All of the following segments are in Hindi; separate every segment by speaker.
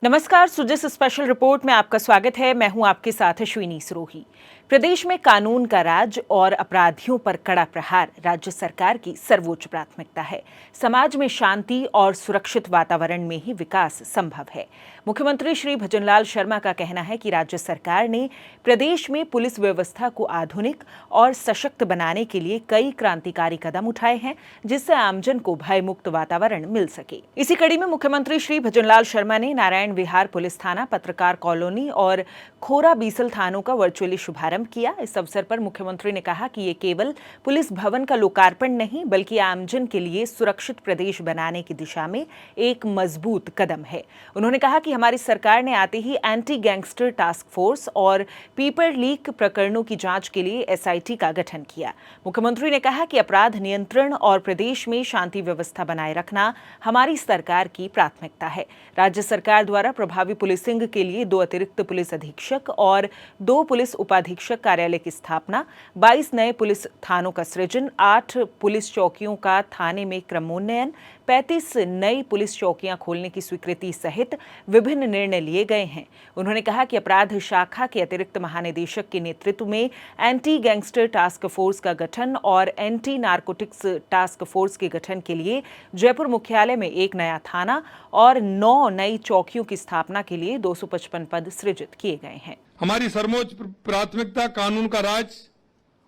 Speaker 1: नमस्कार, सुजिस स्पेशल रिपोर्ट में आपका स्वागत है। मैं हूं आपके साथ अश्विनी सरोही। प्रदेश में कानून का राज और अपराधियों पर कड़ा प्रहार राज्य सरकार की सर्वोच्च प्राथमिकता है। समाज में शांति और सुरक्षित वातावरण में ही विकास संभव है। मुख्यमंत्री श्री भजनलाल शर्मा का कहना है कि राज्य सरकार ने प्रदेश में पुलिस व्यवस्था को आधुनिक और सशक्त बनाने के लिए कई क्रांतिकारी कदम उठाए हैं, जिससे आमजन को भयमुक्त वातावरण मिल सके। इसी कड़ी में मुख्यमंत्री श्री भजनलाल शर्मा ने नारायण विहार पुलिस थाना, पत्रकार कॉलोनी और खोरा बीसल थानों का वर्चुअली शुभारंभ किया। इस अवसर पर मुख्यमंत्री ने कहा कि ये केवल पुलिस भवन का लोकार्पण नहीं, बल्कि आमजन के लिए सुरक्षित प्रदेश बनाने की दिशा में एक मजबूत कदम है। उन्होंने कहा कि हमारी सरकार ने आते ही एंटी गैंगस्टर टास्क फोर्स और पेपर लीक प्रकरणों की जांच के लिए एसआईटी का गठन किया। मुख्यमंत्री ने कहा कि अपराध नियंत्रण और प्रदेश में शांति व्यवस्था बनाए रखना हमारी सरकार की प्राथमिकता है। राज्य सरकार द्वारा प्रभावी पुलिसिंग के लिए 2 अतिरिक्त पुलिस अधीक्षक और 2 पुलिस उपाधीक्षक कार्यालय की स्थापना, 22 नए पुलिस थानों का सृजन, 8 पुलिस चौकियों का थाने में क्रमोन्नयन, 35 नई पुलिस चौकियां खोलने की स्वीकृति सहित विभिन्न निर्णय लिए गए हैं। उन्होंने कहा कि अपराध शाखा के अतिरिक्त महानिदेशक के नेतृत्व में एंटी गैंगस्टर टास्क फोर्स का गठन और एंटी नारकोटिक्स टास्क फोर्स के गठन के लिए जयपुर मुख्यालय में 1 नया थाना और 9 नई चौकियों की स्थापना के लिए 255 पद सृजित किए गए हैं।
Speaker 2: हमारी सर्वोच्च प्राथमिकता कानून का राज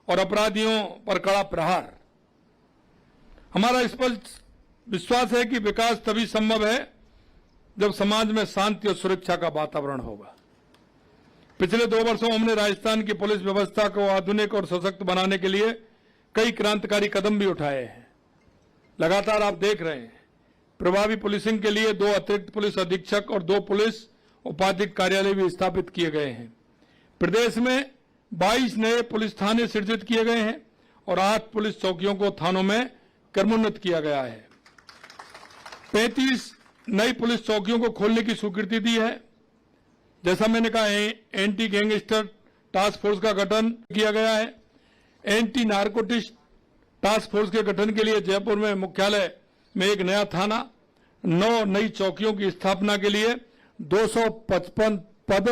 Speaker 2: और अपराधियों पर कड़ा प्रहार। हमारा स्पष्ट विश्वास है कि विकास तभी संभव है जब समाज में शांति और सुरक्षा का वातावरण होगा। पिछले 2 वर्षों हमने राजस्थान की पुलिस व्यवस्था को आधुनिक और सशक्त बनाने के लिए कई क्रांतिकारी कदम भी उठाए हैं। लगातार आप देख रहे हैं, प्रभावी पुलिसिंग के लिए 2 अतिरिक्त पुलिस अधीक्षक और 2 पुलिस उपाधीक्षक कार्यालय भी स्थापित किए गए हैं। प्रदेश में 22 नए पुलिस थाने सृजित किए गए हैं और 8 पुलिस चौकियों को थानों में क्रमोन्नत किया गया है। 35 नई पुलिस चौकियों को खोलने की स्वीकृति दी है। जैसा मैंने कहा, एंटी गैंगस्टर टास्क फोर्स का गठन किया गया है। एंटी नारकोटिक्स टास्क फोर्स के गठन के लिए जयपुर में मुख्यालय में 1 नया थाना, 9 नई चौकियों की स्थापना के लिए 255 पद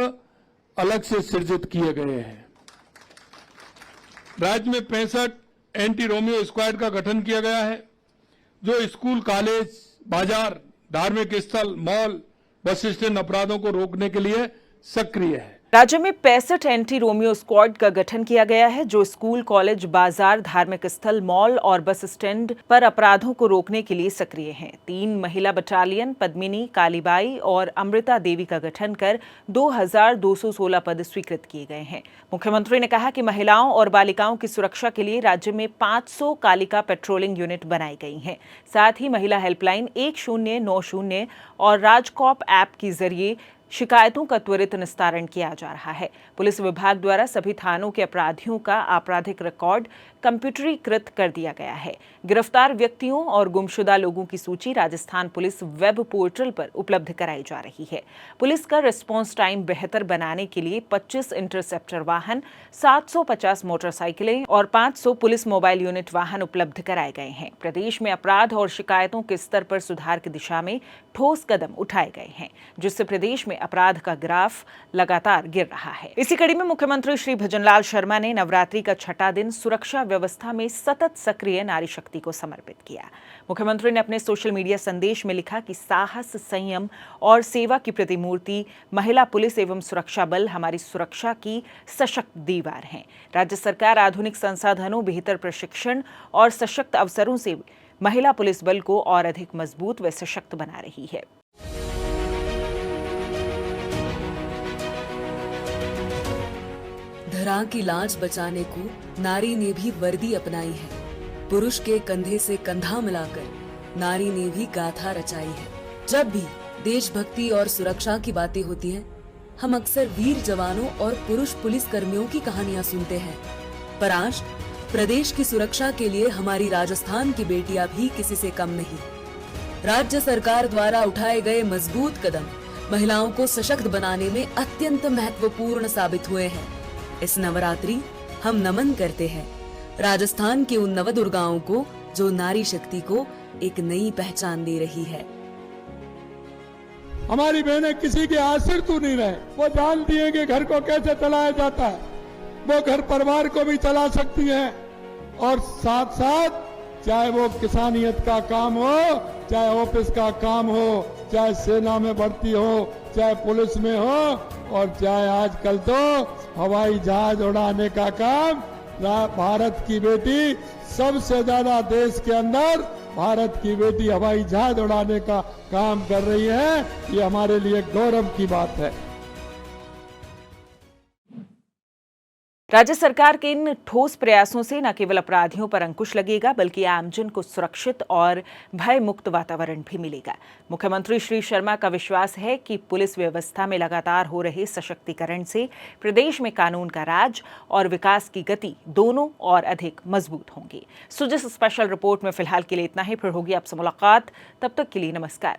Speaker 2: अलग से सृजित किए गए हैं। राज्य में 65 एंटी रोमियो स्क्वाड का गठन किया गया है, जो स्कूल, कॉलेज, बाजार, धार्मिक स्थल, मॉल, बस स्टैंड अपराधों को रोकने के लिए सक्रिय है।
Speaker 1: राज्य में 65 एंटी रोमियो स्क्वाड का गठन किया गया है, जो स्कूल, कॉलेज, बाजार, धार्मिक स्थल, मॉल और बस स्टैंड पर अपराधों को रोकने के लिए सक्रिय हैं। 3 महिला बटालियन पद्मिनी, कालीबाई और अमृता देवी का गठन कर 2216 पद स्वीकृत किए गए हैं। मुख्यमंत्री ने कहा कि महिलाओं और बालिकाओं की सुरक्षा के लिए राज्य में 500 कालिका पेट्रोलिंग यूनिट बनाई गई हैं। साथ ही महिला हेल्पलाइन 1090 और राजकॉप ऐप के जरिए शिकायतों का त्वरित निस्तारण किया जा रहा है। पुलिस विभाग द्वारा सभी थानों के अपराधियों का आपराधिक रिकॉर्ड कंप्यूटरीकृत कर दिया गया है। गिरफ्तार व्यक्तियों और गुमशुदा लोगों की सूची राजस्थान पुलिस वेब पोर्टल पर उपलब्ध कराई जा रही है। पुलिस का रिस्पांस टाइम बेहतर बनाने के लिए 25 इंटरसेप्टर वाहन, 750 मोटरसाइकिलें और 500 पुलिस मोबाइल यूनिट वाहन उपलब्ध कराए गए हैं। प्रदेश में अपराध और शिकायतों के स्तर पर सुधार की दिशा में ठोस कदम उठाए गए हैं, जिससे प्रदेश में अपराध का ग्राफ लगातार गिर रहा है। इसी कड़ी में मुख्यमंत्री श्री भजनलाल शर्मा ने नवरात्रि का 6ठा दिन सुरक्षा व्यवस्था में सतत सक्रिय नारी शक्ति को समर्पित किया। मुख्यमंत्री ने अपने सोशल मीडिया संदेश में लिखा कि साहस, संयम और सेवा की प्रतिमूर्ति महिला पुलिस एवं सुरक्षा बल हमारी सुरक्षा की सशक्त दीवार हैं। राज्य सरकार आधुनिक संसाधनों, बेहतर प्रशिक्षण और सशक्त अवसरों से महिला पुलिस बल को और अधिक मजबूत व सशक्त बना रही है।
Speaker 3: धरा की लाज बचाने को नारी ने भी वर्दी अपनाई है। पुरुष के कंधे से कंधा मिलाकर नारी ने भी गाथा रचाई है। जब भी देशभक्ति और सुरक्षा की बातें होती हैं, हम अक्सर वीर जवानों और पुरुष पुलिस कर्मियों की कहानियां सुनते हैं, पर आज प्रदेश की सुरक्षा के लिए हमारी राजस्थान की बेटियां भी किसी से कम नहीं। राज्य सरकार द्वारा उठाए गए मजबूत कदम महिलाओं को सशक्त बनाने में अत्यंत महत्वपूर्ण साबित हुए हैं। इस नवरात्रि हम नमन करते हैं राजस्थान की उन नवदुर्गाओं को जो नारी शक्ति को एक नई पहचान दे रही है।
Speaker 2: हमारी बहनें किसी के आश्रित तो नहीं रहे, वो जानती हैं कि घर को कैसे चलाया जाता है, वो घर परिवार को भी चला सकती हैं और साथ साथ चाहे वो किसानियत का काम हो, चाहे ऑफिस का काम हो, चाहे सेना में भर्ती हो, चाहे पुलिस में हो और चाहे आजकल तो हवाई जहाज उड़ाने का काम। भारत की बेटी सबसे ज्यादा देश के अंदर भारत की बेटी हवाई जहाज उड़ाने का काम कर रही है, ये हमारे लिए गौरव की बात है।
Speaker 1: राज्य सरकार के इन ठोस प्रयासों से न केवल अपराधियों पर अंकुश लगेगा बल्कि आमजन को सुरक्षित और भय मुक्त वातावरण भी मिलेगा। मुख्यमंत्री श्री शर्मा का विश्वास है कि पुलिस व्यवस्था में लगातार हो रहे सशक्तिकरण से प्रदेश में कानून का राज और विकास की गति दोनों और अधिक मजबूत होंगी। सो जिस स्पेशल रिपोर्ट में फिलहाल के लिए इतना ही, फिर होगी आपसे मुलाकात। तब तक के लिए नमस्कार।